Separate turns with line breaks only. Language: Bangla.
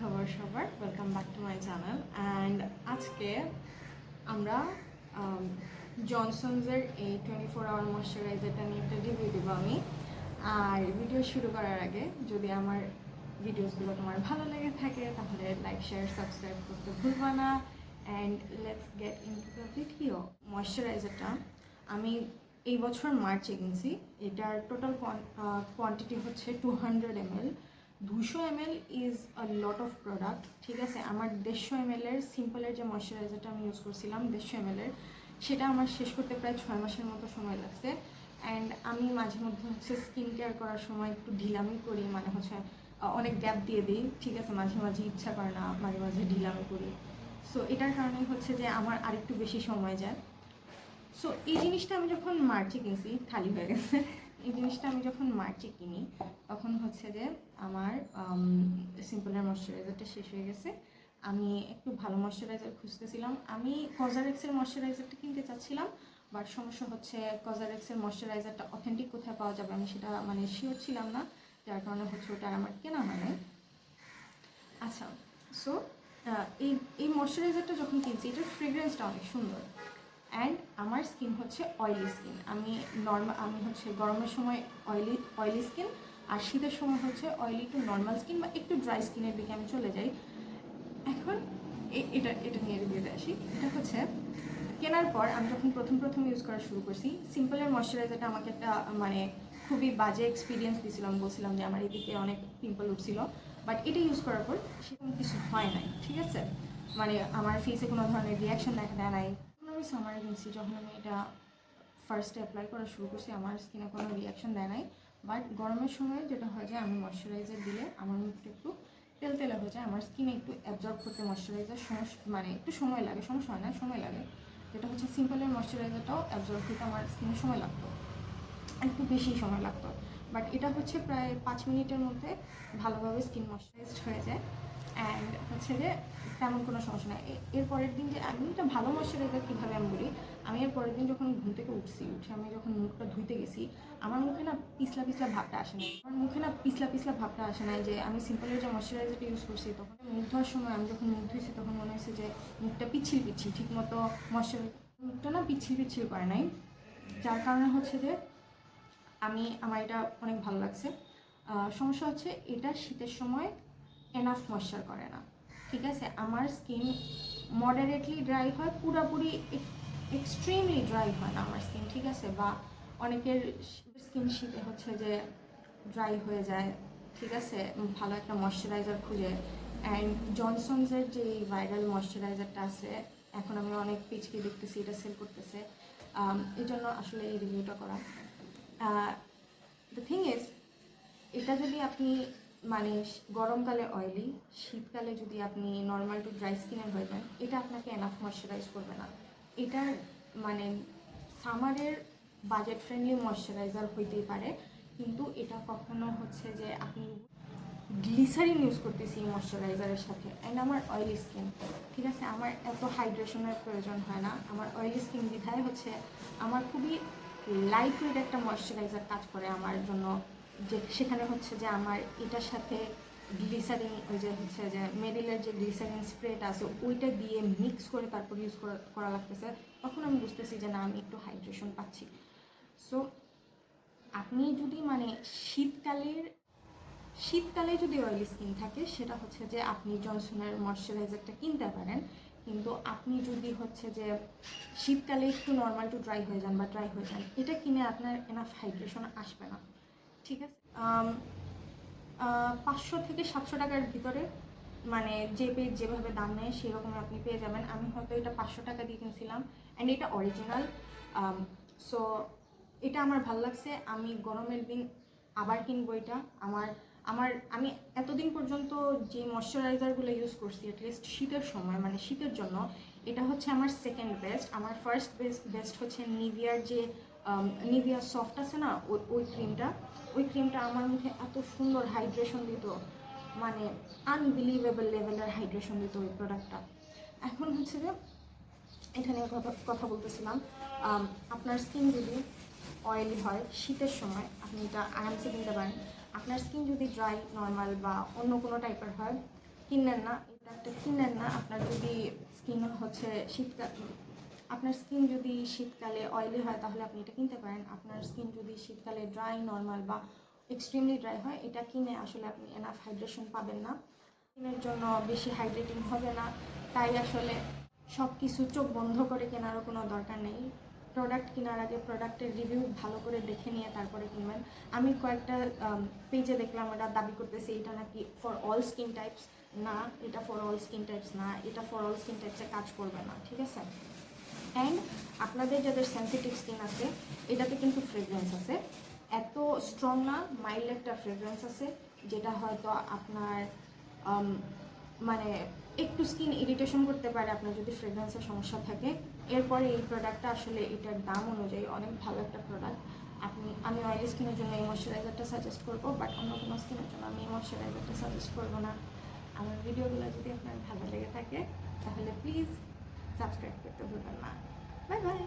খবর সবার, welcome back to my channel. And আজকে আমরা জনসনসের এই 24 আওয়ার ময়শ্চারাইজারটা নিয়ে একটা রিভিউ দেবো আমি। আর ভিডিও শুরু করার আগে যদি আমার ভিডিওসগুলো তোমার ভালো লেগে থাকে তাহলে লাইক, শেয়ার, সাবস্ক্রাইব করতে ভুলবা না। And let's get into the video. ময়শ্চারাইজারটা আমি এই বছর মার্চে কিনছি। এটার টোটাল কোয়ান্টিটি হচ্ছে 200 ml। 200 ml is a lot of product, ঠিক আছে। আমার 150 ml সিম্পলের যে ময়শ্চারাইজারটা আমি ইউজ করছিলাম 150 ml, সেটা আমার শেষ করতে প্রায় 6 মাসের মতো সময় লাগছে। অ্যান্ড আমি মাঝে মধ্যে হচ্ছে স্কিন কেয়ার করার সময় একটু ঢিলামি করি, মানে হচ্ছে অনেক গ্যাপ দিয়ে দিই, ঠিক আছে। মাঝে মাঝে ইচ্ছা করে না, মাঝে মাঝে ঢিলামি করি। সো এটার কারণে হচ্ছে যে আমার আরেকটু বেশি সময় যায়। সো এই জিনিসটা আমি যখন মার্চে কিনছি, খালি হয়ে গেছে। এই জিনিসটা আমি যখন মার্চে কিনি তখন হচ্ছে যে আমার সিম্পলের ময়শ্চারাইজারটা শেষ হয়ে গেছে। আমি একটু ভালো ময়শ্চারাইজার খুঁজতেছিলাম। আমি কজারেক্সের ময়শ্চারাইজারটা কিনতে চাচ্ছিলাম, বাট সমস্যা হচ্ছে কজারেক্সের ময়শ্চারাইজারটা অথেন্টিক কোথায় পাওয়া যাবে আমি সেটা মানে শিওর ছিলাম না, যার কারণে হচ্ছে ওটা আমার কেনা হয় নাই। আচ্ছা, সো এই এই ময়শ্চারাইজারটা যখন কিনছি এটার ফ্রেগ্রেন্সটা অনেক সুন্দর। অ্যান্ড আমার স্কিন হচ্ছে অয়েলি স্কিন। আমি হচ্ছে গরমের সময় অয়েলি স্কিন, আর শীতের সময় হচ্ছে অয়েলি টু নর্মাল স্কিন বা একটু ড্রাই স্কিনের দিকে আমি চলে যাই। এখন এটা নিয়ে রিভিউতে আসি। এটা হচ্ছে কেনার পর আমি যখন প্রথম ইউজ করা শুরু করছি, সিম্পলের ময়শ্চারাইজারটা আমাকে একটা মানে খুবই বাজে এক্সপিরিয়েন্স দিয়েছিলাম। বলছিলাম যে আমার এদিকে অনেক পিম্পল উঠছিল, বাট এটা ইউজ করার পর সেরকম কিছু হয় নাই, ঠিক আছে। মানে আমার ফেসে কোনো ধরনের রিয়াকশন দেখা দেয় নাই। আমি সামারে কিনছি, যখন আমি এটা ফার্স্টে অ্যাপ্লাই করা শুরু করছি আমার স্কিনে কোনো রিয়াকশন দেয় নাই। বাট গরমের সময় যেটা হয় যে আমি ময়শ্চারাইজার দিলে আমার মুখটা একটু তেলতেলে হয়ে যায়, আমার স্কিনে একটু অ্যাবজর্ব করতে ময়শ্চারাইজার মানে একটু সময় লাগে, সমস্যা হয় না, সময় লাগে। যেটা হচ্ছে সিম্পলের ময়শ্চারাইজারটাও অ্যাবজর্ব করতে আমার স্কিনে সময় লাগতো, একটু বেশি সময় লাগতো। বাট এটা হচ্ছে প্রায় 5 মিনিটের মধ্যে ভালোভাবে স্কিন ময়শ্চারাইজড হয়ে যায়। অ্যান্ড হচ্ছে যে তেমন কোনো সমস্যা নেই। এর পরের দিন যে আমি এটা ভালো ময়শ্চারাইজার কীভাবে আমি বলি, আমি এর পরের দিন যখন ঘুম থেকে উঠে আমি যখন মুখটা ধুইতে গেছি, আমার মুখে না পিছলা ভাবটা আসে না। আমার মুখে না পিছলা ভাবটা আসে না। যে আমি সিম্পলের যে ময়শ্চারাইজারটা ইউজ করছি তখন মুখ ধোয়ার সময় আমি যখন মুখ ধুয়েছি তখন মনে হয়েছে যে মুখটা পিচ্ছিল ঠিক মতো মুখটা না পিচ্ছিল করে নাই, যার কারণে হচ্ছে যে আমার এটা অনেক ভালো লাগছে। সমস্যা হচ্ছে এটা শীতের সময় এনাফ ময়শ্চার করে না, ঠিক আছে। আমার স্কিন মডারেটলি ড্রাই হয়, পুরোপুরি এক্সট্রিমলি ড্রাই হয় না আমার স্কিন, ঠিক আছে। বা অনেকের স্কিন শীতে হচ্ছে যে ড্রাই হয়ে যায়, ঠিক আছে, ভালো একটা ময়শ্চারাইজার খুঁজে। অ্যান্ড জনসনসের যে ভাইরাল ময়শ্চারাইজারটা আছে, এখন আমি অনেক পেজকে দেখতেছি এটা সেল করতেছে, এই জন্য আসলে এই রিভিউটা করা। দ্য থিং ইজ, এটা যদি আপনি মানে গরমকালে অয়েলি, শীতকালে যদি আপনি নর্মাল টু ড্রাই স্কিনের হয়ে যান, এটা আপনাকে এনাফ ময়শ্চারাইজ করবে না। এটার মানে সামারের বাজেট ফ্রেন্ডলি ময়শ্চারাইজার হইতেই পারে, কিন্তু এটা কখনো হচ্ছে যে আপনি গ্লিসারিন ইউজ করতেছি ময়শ্চারাইজারের সাথে। অ্যান্ড আমার অয়েলি স্কিন, ঠিক আছে, আমার এত হাইড্রেশনের প্রয়োজন হয় না। আমার অয়েলি স্কিন বিধায় হচ্ছে আমার খুবই লাইট ওয়েট একটা ময়শ্চারাইজার কাজ করে আমার জন্য। যে সেখানে হচ্ছে যে আমার এটার সাথে গ্লিসারিন, ওই যে হচ্ছে যে মেরিলের যে গ্লিসারিন স্প্রেটা আছে ওইটা দিয়ে মিক্স করে তারপর ইউজ করা লাগতেছে, তখন আমি বুঝতেছি যে না, আমি একটু হাইড্রেশন পাচ্ছি। সো আপনি যদি মানে শীতকালে যদি অয়েলি স্কিন থাকে, সেটা হচ্ছে যে আপনি জনসনের ময়শ্চারাইজারটা কিনতে পারেন। কিন্তু আপনি যদি হচ্ছে যে শীতকালে একটু নর্মাল টু ড্রাই হয়ে যান বা ড্রাই হয়ে যান, এটা কিনে আপনার এনাফ হাইড্রেশন আসবে না, ঠিক আছে। 500 থেকে 700 টাকার ভিতরে, মানে যে পেজ যেভাবে দাম নেয় সেরকম আপনি পেয়ে যাবেন। আমি হয়তো এটা 500 টাকা দিয়ে কিনছিলাম, অ্যান্ড এটা অরিজিনাল। সো এটা আমার ভালো লাগছে। আমি গরমের দিন আবার কিনবো এটা। আমি এতদিন পর্যন্ত যে ময়শ্চারাইজারগুলো ইউজ করছি, অ্যাটলিস্ট শীতের সময় মানে শীতের জন্য, এটা হচ্ছে আমার সেকেন্ড বেস্ট। আমার ফার্স্ট বেস্ট হচ্ছে নিভিয়ার যে নিভিয়া সফট আছে না, ওই ক্রিমটা আমার মুখে এত সুন্দর হাইড্রেশন দিত, মানে আনবিলিভেবল লেভেলের হাইড্রেশন দিত ওই প্রোডাক্টটা। এখন হচ্ছে যে এটা নিয়ে কথা বলতেছিলাম, আপনার স্কিন যদি অয়েলি হয় শীতের সময় আপনি এটা আরামসে কিনতে পারেন। আপনার স্কিন যদি ড্রাই, নর্মাল বা অন্য কোনো টাইপের হয়, কিনেন না, এটা একটা কিনেন না। আপনার যদি স্কিন হচ্ছে শীতকাল, আপনার স্কিন যদি শীতকালে অয়েলি হয় তাহলে আপনি এটা কিনতে পারেন। আপনার স্কিন যদি শীতকালে ড্রাই, নর্মাল বা এক্সট্রিমলি ড্রাই হয়, এটা কিনে আসলে আপনি এনাফ হাইড্রেশন পাবেন না, স্কিনের জন্য বেশি হাইড্রেটিং হবে না। তাই আসলে সব কিছু চোখ বন্ধ করে কেনারও কোনো দরকার নেই। প্রোডাক্ট কেনার আগে প্রোডাক্টের রিভিউ ভালো করে দেখে নিয়ে তারপরে কিনবেন। আমি কয়েকটা পেজে দেখলাম ওরা দাবি করতেছে এটা নাকি ফর অল স্কিন টাইপস। না, এটা ফর অল স্কিন টাইপস না, এটা ফর অল স্কিন টাইপসে কাজ করবে না, ঠিক আছে? অ্যান্ড আপনাদের যাদের সেন্সিটিভ স্কিন আছে, এটাতে কিন্তু ফ্রেগরেন্স আছে, এত স্ট্রং না, মাইল্ড একটা ফ্রেগরেন্স আছে, যেটা হয়তো আপনার মানে একটু স্কিন ইরিটেশন করতে পারে আপনার যদি ফ্রেগরেন্সের সমস্যা থাকে। এরপরে এই প্রোডাক্টটা আসলে এটার দাম অনুযায়ী অনেক ভালো একটা প্রোডাক্ট। আমি অয়েলি স্কিনের জন্য এই ময়শ্চারাইজারটা সাজেস্ট করবো, বাট অন্য কোনো স্কিনের জন্য আমি এই ময়শ্চারাইজারটা সাজেস্ট করবো না। আমার ভিডিওগুলো যদি আপনার ভালো লেগে থাকে তাহলে প্লিজ সাবস্ক্রাইব করতে ভুলবেন না। Bye bye.